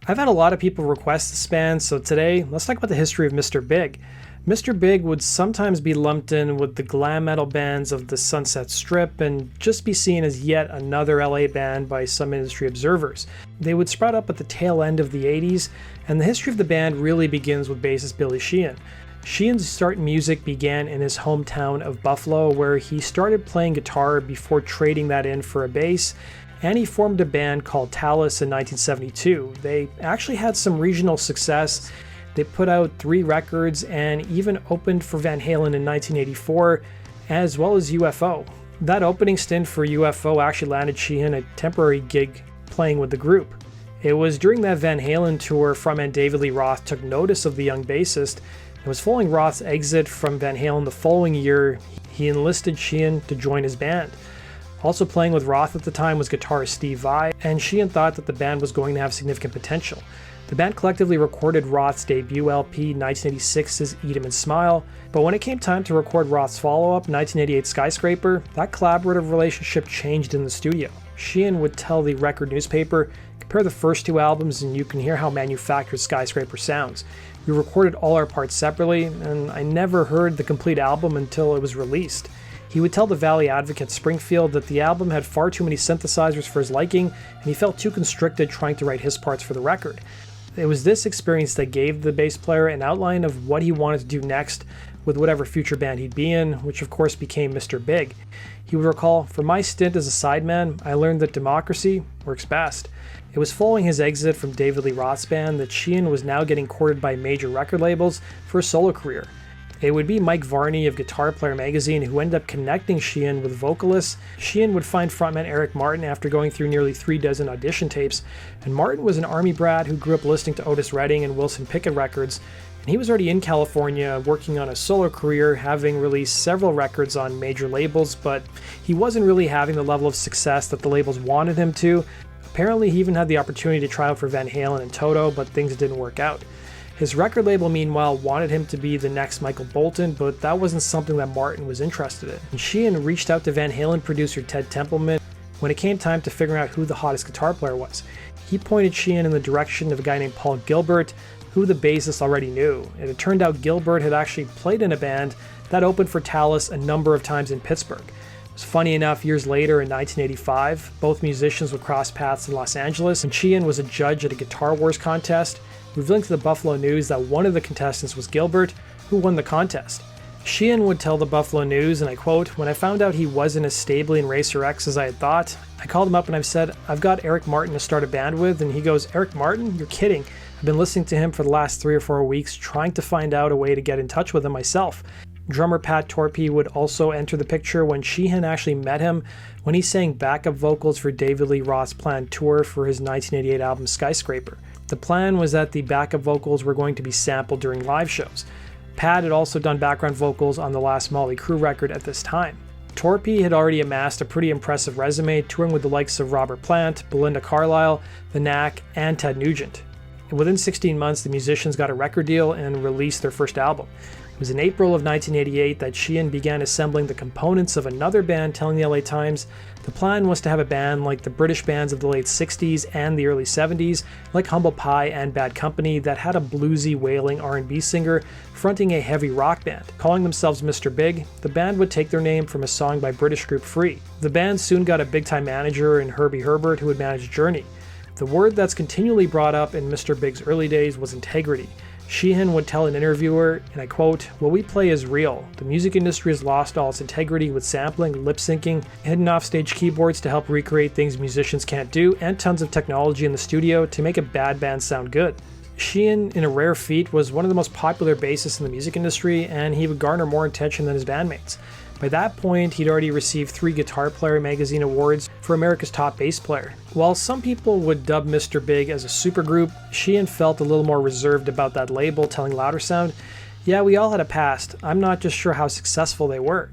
I've had a lot of people request this band, so today let's talk about the history of Mr. Big. Mr. Big would sometimes be lumped in with the glam metal bands of the Sunset Strip and just be seen as yet another LA band by some industry observers. They would sprout up at the tail end of the 80s, and the history of the band really begins with bassist Billy Sheehan. Sheehan's start in music began in his hometown of Buffalo, where he started playing guitar before trading that in for a bass, and he formed a band called Talas in 1972. They actually had some regional success. They put out 3 records and even opened for Van Halen in 1984, as well as UFO. That opening stint for UFO actually landed Sheehan a temporary gig playing with the group. It was during that Van Halen tour frontman David Lee Roth took notice of the young bassist. It was following Roth's exit from Van Halen the following year, he enlisted Sheehan to join his band. Also playing with Roth at the time was guitarist Steve Via, and Sheehan thought that the band was going to have significant potential. The band collectively recorded Roth's debut LP, 1986's Eat 'Em and Smile, but when it came time to record Roth's follow-up, 1988's Skyscraper, that collaborative relationship changed in the studio. Sheehan would tell the record newspaper, "Compare the first 2 albums and you can hear how manufactured Skyscraper sounds. We recorded all our parts separately, and I never heard the complete album until it was released." He would tell the Valley Advocate Springfield that the album had far too many synthesizers for his liking, and he felt too constricted trying to write his parts for the record. It was this experience that gave the bass player an outline of what he wanted to do next with whatever future band he'd be in, which of course became Mr. Big. He would recall, "For my stint as a sideman, I learned that democracy works best." It was following his exit from David Lee Roth's band that Sheehan was now getting courted by major record labels for a solo career. It would be Mike Varney of Guitar Player magazine who ended up connecting Sheehan with vocalists. Sheehan would find frontman Eric Martin after going through nearly 3 dozen audition tapes, and Martin was an army brat who grew up listening to Otis Redding and Wilson Pickett records, and he was already in California working on a solo career, having released several records on major labels, but he wasn't really having the level of success that the labels wanted him to. Apparently he even had the opportunity to try out for Van Halen and Toto, but things didn't work out. His record label, meanwhile, wanted him to be the next Michael Bolton, but that wasn't something that Martin was interested in. And Sheehan reached out to Van Halen producer Ted Templeman when it came time to figuring out who the hottest guitar player was. He pointed Sheehan in the direction of a guy named Paul Gilbert, who the bassist already knew. And it turned out Gilbert had actually played in a band that opened for Talas a number of times in Pittsburgh. It was funny enough, years later in 1985, both musicians would cross paths in Los Angeles, and Sheehan was a judge at a Guitar Wars contest, revealing to the Buffalo News that one of the contestants was Gilbert, who won the contest. Sheehan would tell the Buffalo News, and I quote, "When I found out he wasn't as stably in Racer X as I had thought, I called him up and I've said, I've got Eric Martin to start a band with," and he goes, "Eric Martin? You're kidding. I've been listening to him for the last 3 or 4 weeks, trying to find out a way to get in touch with him myself." Drummer Pat Torpey would also enter the picture when Sheehan actually met him when he sang backup vocals for David Lee Roth's planned tour for his 1988 album Skyscraper. The plan was that the backup vocals were going to be sampled during live shows. Pat had also done background vocals on the last Motley Crue record at this time. Torpey had already amassed a pretty impressive resume, touring with the likes of Robert Plant, Belinda Carlisle, The Knack, and Ted Nugent. And within 16 months, the musicians got a record deal and released their first album. It was in April of 1988 that Sheehan began assembling the components of another band, telling the LA Times the plan was to have a band like the British bands of the late 60s and the early 70s, like Humble Pie and Bad Company, that had a bluesy, wailing R&B singer fronting a heavy rock band. Calling themselves Mr. Big, the band would take their name from a song by British group Free. The band soon got a big-time manager in Herbie Herbert, who would manage Journey. The word that's continually brought up in Mr. Big's early days was integrity. Sheehan would tell an interviewer, and I quote, "What we play is real. The music industry has lost all its integrity with sampling, lip-syncing, hidden offstage keyboards to help recreate things musicians can't do, and tons of technology in the studio to make a bad band sound good." Sheehan, in a rare feat, was one of the most popular bassists in the music industry, and he would garner more attention than his bandmates. By that point, he'd already received 3 Guitar Player magazine awards for America's Top Bass Player. While some people would dub Mr. Big as a supergroup, Sheehan felt a little more reserved about that label, telling Louder Sound, "Yeah, we all had a past. I'm not just sure how successful they were."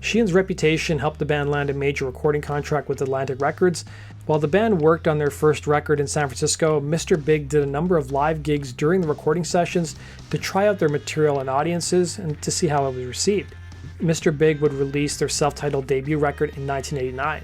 Sheehan's reputation helped the band land a major recording contract with Atlantic Records. While the band worked on their first record in San Francisco, Mr. Big did a number of live gigs during the recording sessions to try out their material in audiences and to see how it was received. Mr. Big would release their self-titled debut record in 1989.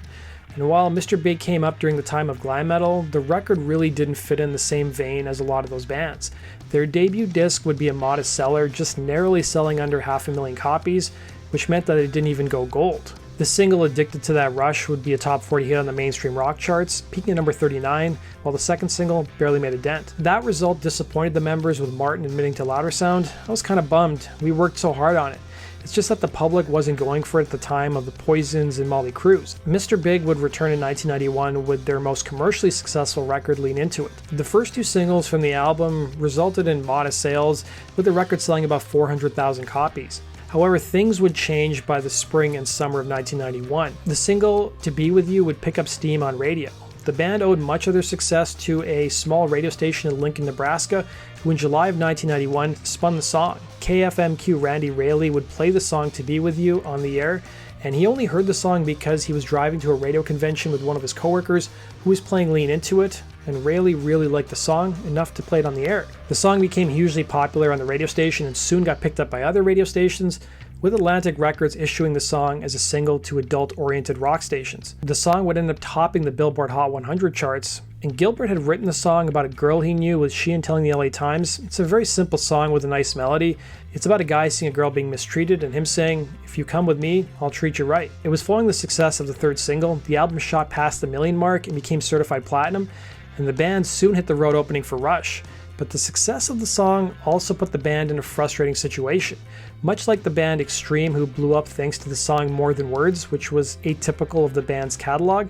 And while Mr. Big came up during the time of glam metal, the record really didn't fit in the same vein as a lot of those bands. Their debut disc would be a modest seller, just narrowly selling under 500,000 copies, which meant that it didn't even go gold. The single Addicted to That Rush would be a top 40 hit on the mainstream rock charts, peaking at number 39, while the second single barely made a dent. That result disappointed the members, with Martin admitting to Louder Sound, "I was kind of bummed, we worked so hard on it. It's just that the public wasn't going for it at the time of the Poisons and Motley Crues." Mr. Big would return in 1991 with their most commercially successful record, Lean Into It. The first two singles from the album resulted in modest sales, with the record selling about 400,000 copies. However, things would change by the spring and summer of 1991. The single To Be With You would pick up steam on radio. The band owed much of their success to a small radio station in Lincoln, Nebraska, who in July of 1991 spun the song. KFMQ Randy Raley would play the song To Be With You on the air, and he only heard the song because he was driving to a radio convention with one of his coworkers who was playing Lean Into It, and Raley really liked the song enough to play it on the air. The song became hugely popular on the radio station and soon got picked up by other radio stations, with Atlantic Records issuing the song as a single to adult-oriented rock stations. The song would end up topping the Billboard Hot 100 charts, and Gilbert had written the song about a girl he knew, with Sheehan telling the LA Times, "It's a very simple song with a nice melody. It's about a guy seeing a girl being mistreated and him saying, 'If you come with me, I'll treat you right.'" It was following the success of the third single. The album shot past the million mark and became certified platinum, and the band soon hit the road opening for Rush. But the success of the song also put the band in a frustrating situation. Much like the band Extreme, who blew up thanks to the song More Than Words, which was atypical of the band's catalog,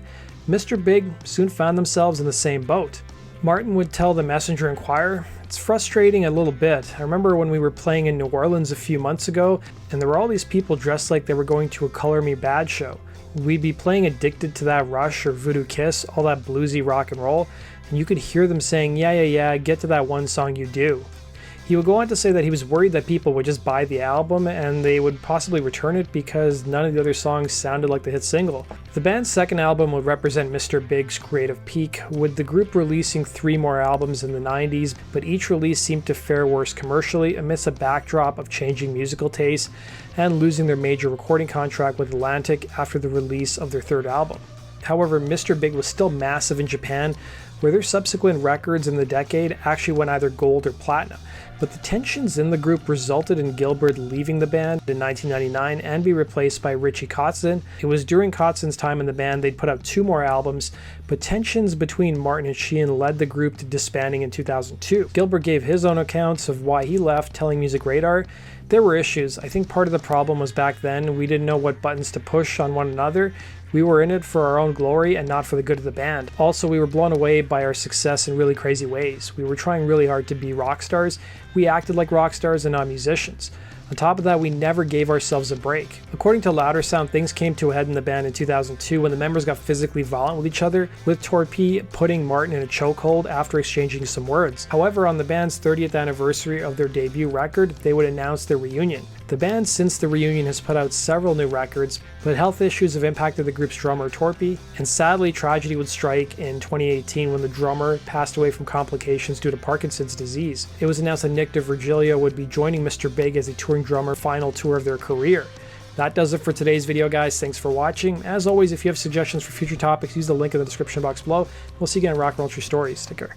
Mr. Big soon found themselves in the same boat. Martin would tell the Messenger Enquirer, "It's frustrating a little bit. I remember when we were playing in New Orleans a few months ago, and there were all these people dressed like they were going to a Color Me Bad show. We'd be playing Addicted to That Rush or Voodoo Kiss, all that bluesy rock and roll, and you could hear them saying, 'Yeah, get to that one song you do.'" He would go on to say that he was worried that people would just buy the album and they would possibly return it because none of the other songs sounded like the hit single. The band's second album would represent Mr. Big's creative peak, with the group releasing 3 more albums in the 90s, but each release seemed to fare worse commercially amidst a backdrop of changing musical tastes and losing their major recording contract with Atlantic after the release of their third album. However, Mr. Big was still massive in Japan, where their subsequent records in the decade actually went either gold or platinum. But the tensions in the group resulted in Gilbert leaving the band in 1999 and be replaced by Richie Kotzen. It was during Kotzen's time in the band they'd put out 2 more albums, but tensions between Martin and Sheehan led the group to disbanding in 2002. Gilbert gave his own accounts of why he left, telling Music Radar, "There were issues. I think part of the problem was back then we didn't know what buttons to push on one another. We were in it for our own glory and not for the good of the band. Also, we were blown away by our success in really crazy ways. We were trying really hard to be rock stars. We acted like rock stars and not musicians. On top of that, we never gave ourselves a break." According to Louder Sound, things came to a head in the band in 2002 when the members got physically violent with each other, with Torpy putting Martin in a chokehold after exchanging some words. However, on the band's 30th anniversary of their debut record, they would announce their reunion. The band since the reunion has put out several new records, but health issues have impacted the group's drummer Torpy, and sadly tragedy would strike in 2018 when the drummer passed away from complications due to Parkinson's disease. It was announced that Nick DiVirgilio would be joining Mr. Big as a touring drummer final tour of their career. That does it for today's video, guys. Thanks for watching. As always, if you have suggestions for future topics, use the link in the description box below. We'll see you again in Rock and Roll True Stories. Take care.